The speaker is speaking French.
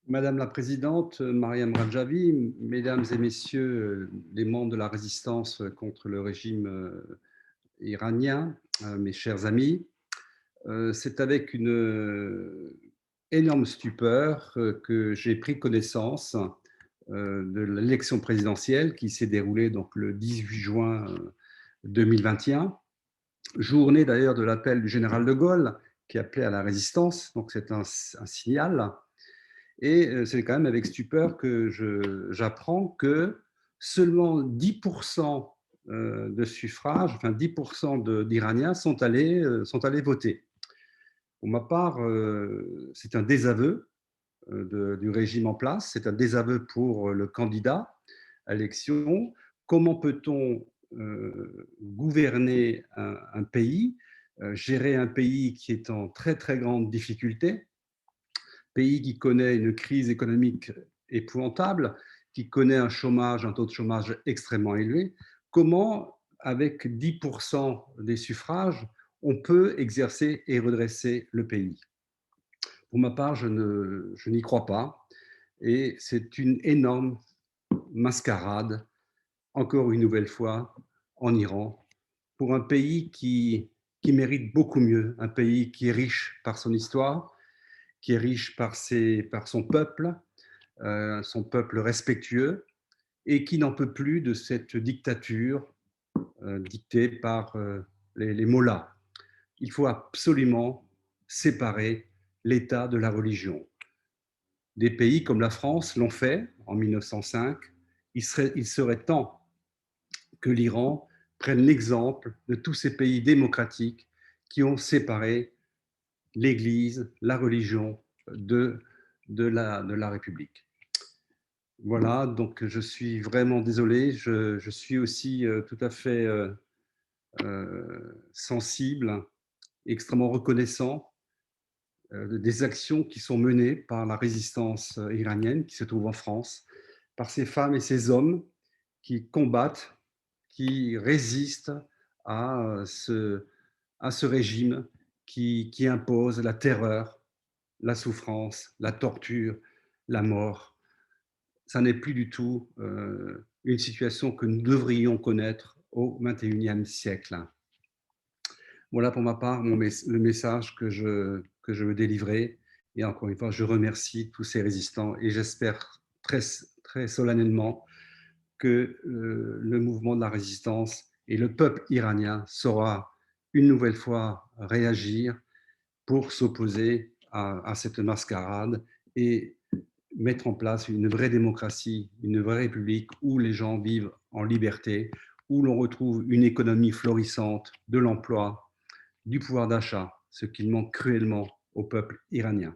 Madame la présidente, Mariam Radjavi, mesdames et messieurs les membres de la résistance contre le régime iranien, mes chers amis, c'est avec une énorme stupeur que j'ai pris connaissance de l'élection présidentielle qui s'est déroulée donc, le 18 juin 2021, journée d'ailleurs de l'appel du général de Gaulle qui appelait à la résistance, donc c'est un signal. Et c'est quand même avec stupeur que j'apprends que seulement 10% de suffrages, enfin 10% d'Iraniens sont allés voter. Pour ma part, c'est un désaveu du régime en place, c'est un désaveu pour le candidat à l'élection. Comment peut-on gouverner un pays, gérer un pays qui est en très très grande difficulté, pays qui connaît une crise économique épouvantable, qui connaît un taux de chômage extrêmement élevé, comment, avec 10% des suffrages, on peut exercer et redresser le pays? Pour ma part, je n'y crois pas. Et c'est une énorme mascarade, encore une nouvelle fois, en Iran, pour un pays qui mérite beaucoup mieux, un pays qui est riche par son histoire, qui est riche par son peuple respectueux, et qui n'en peut plus de cette dictature dictée par les mollahs. Il faut absolument séparer l'État de la religion. Des pays comme la France l'ont fait en 1905. Il serait temps que l'Iran prenne l'exemple de tous ces pays démocratiques qui ont séparé l'Église, la religion de la République. Voilà, donc je suis vraiment désolé. Je suis aussi tout à fait sensible, extrêmement reconnaissant des actions qui sont menées par la résistance iranienne qui se trouve en France, par ces femmes et ces hommes qui combattent, qui résistent à à ce régime qui impose la terreur, la souffrance, la torture, la mort. Ça n'est plus du tout une situation que nous devrions connaître au XXIe siècle. Voilà pour ma part le message que je veux délivrer. Et encore une fois, je remercie tous ces résistants et j'espère très, très solennellement que le mouvement de la résistance et le peuple iranien saura une nouvelle fois réagir pour s'opposer à cette mascarade et mettre en place une vraie démocratie, une vraie république où les gens vivent en liberté, où l'on retrouve une économie florissante, de l'emploi, du pouvoir d'achat, ce qu'il manque cruellement au peuple iranien.